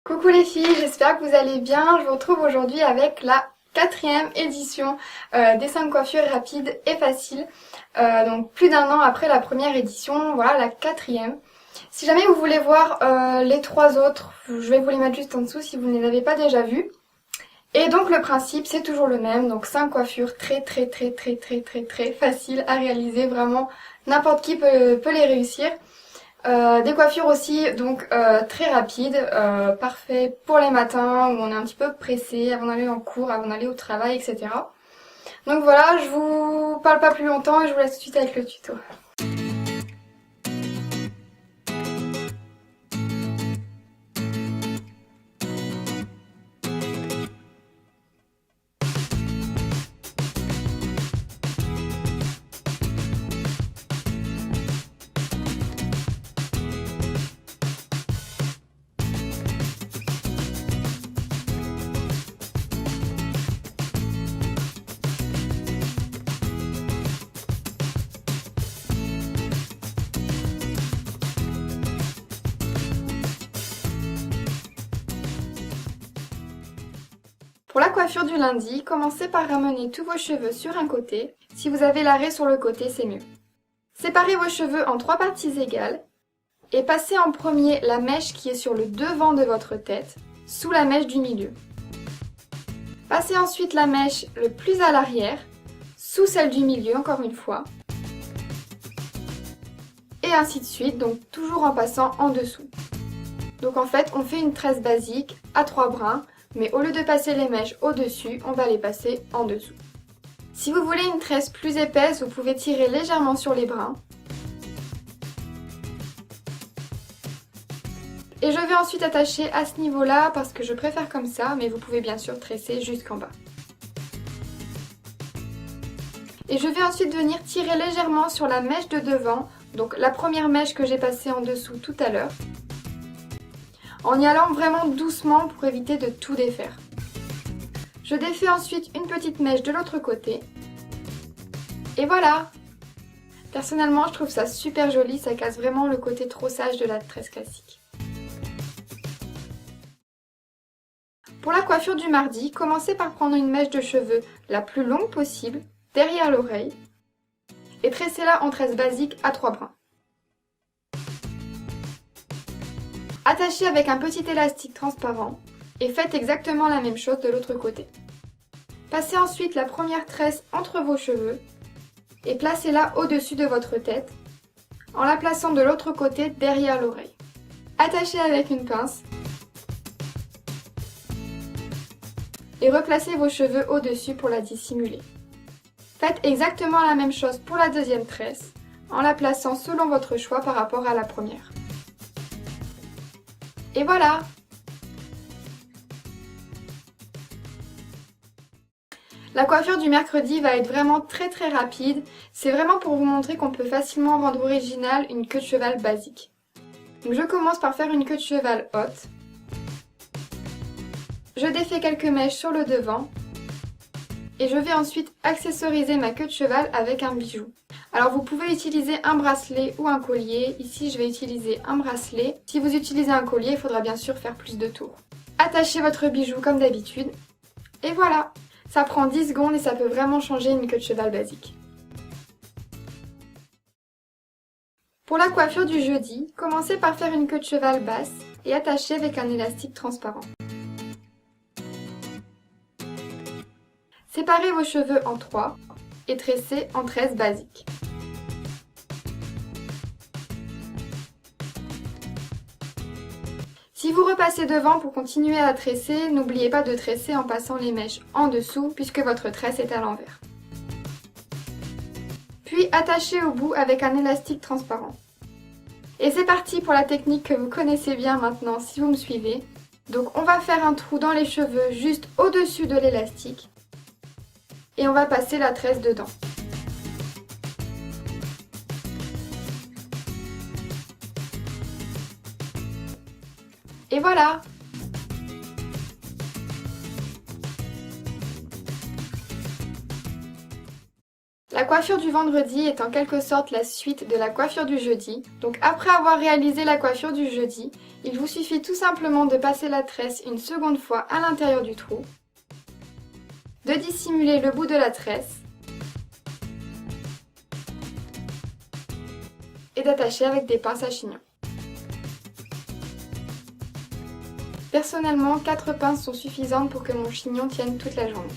Coucou les filles, j'espère que vous allez bien. Je vous retrouve aujourd'hui avec la 4e édition des 5 coiffures rapides et faciles. Donc plus d'un an après la première édition, voilà la 4e. Si jamais vous voulez voir les 3 autres, je vais vous les mettre juste en dessous si vous ne les avez pas déjà vues. Et donc le principe c'est toujours le même, donc 5 coiffures très faciles à réaliser, vraiment n'importe qui peut les réussir. Des coiffures aussi donc très rapides, parfait pour les matins où on est un petit peu pressé avant d'aller en cours, avant d'aller au travail, etc. Donc voilà, je vous parle pas plus longtemps et je vous laisse tout de suite avec le tuto. Pour la coiffure du lundi, commencez par ramener tous vos cheveux sur un côté. Si vous avez l'arrêt sur le côté, c'est mieux. Séparez vos cheveux en 3 parties égales et passez en premier la mèche qui est sur le devant de votre tête, sous la mèche du milieu. Passez ensuite la mèche le plus à l'arrière, sous celle du milieu encore une fois. Et ainsi de suite, donc toujours en passant en dessous. Donc en fait, on fait une tresse basique à 3 brins, mais au lieu de passer les mèches au-dessus, on va les passer en dessous. Si vous voulez une tresse plus épaisse, vous pouvez tirer légèrement sur les brins. Et je vais ensuite attacher à ce niveau-là parce que je préfère comme ça, mais vous pouvez bien sûr tresser jusqu'en bas. Et je vais ensuite venir tirer légèrement sur la mèche de devant, donc la première mèche que j'ai passée en dessous tout à l'heure, en y allant vraiment doucement pour éviter de tout défaire. Je défais ensuite une petite mèche de l'autre côté. Et voilà! Personnellement, je trouve ça super joli, ça casse vraiment le côté trop sage de la tresse classique. Pour la coiffure du mardi, commencez par prendre une mèche de cheveux la plus longue possible, derrière l'oreille, et tressez-la en tresse basique à 3 brins. Attachez avec un petit élastique transparent et faites exactement la même chose de l'autre côté. Passez ensuite la première tresse entre vos cheveux et placez-la au-dessus de votre tête en la plaçant de l'autre côté derrière l'oreille. Attachez avec une pince et replacez vos cheveux au-dessus pour la dissimuler. Faites exactement la même chose pour la deuxième tresse en la plaçant selon votre choix par rapport à la première. Et voilà! La coiffure du mercredi va être vraiment très rapide. C'est vraiment pour vous montrer qu'on peut facilement rendre original une queue de cheval basique. Donc je commence par faire une queue de cheval haute. Je défais quelques mèches sur le devant. Et je vais ensuite accessoriser ma queue de cheval avec un bijou. Alors vous pouvez utiliser un bracelet ou un collier. Ici je vais utiliser un bracelet. Si vous utilisez un collier, il faudra bien sûr faire plus de tours. Attachez votre bijou comme d'habitude. Et voilà! Ça prend 10 secondes et ça peut vraiment changer une queue de cheval basique. Pour la coiffure du jeudi, commencez par faire une queue de cheval basse et attachez avec un élastique transparent. Séparez vos cheveux en 3 et tressez en tresse basique. Si vous repassez devant pour continuer à tresser, n'oubliez pas de tresser en passant les mèches en dessous puisque votre tresse est à l'envers. Puis attachez au bout avec un élastique transparent. Et c'est parti pour la technique que vous connaissez bien maintenant si vous me suivez. Donc on va faire un trou dans les cheveux juste au-dessus de l'élastique. Et on va passer la tresse dedans. Et voilà! La coiffure du vendredi est en quelque sorte la suite de la coiffure du jeudi. Donc après avoir réalisé la coiffure du jeudi, Il vous suffit tout simplement de passer la tresse une seconde fois à l'intérieur du trou, de dissimuler le bout de la tresse et d'attacher avec des pinces à chignon. Personnellement, 4 pinces sont suffisantes pour que mon chignon tienne toute la journée.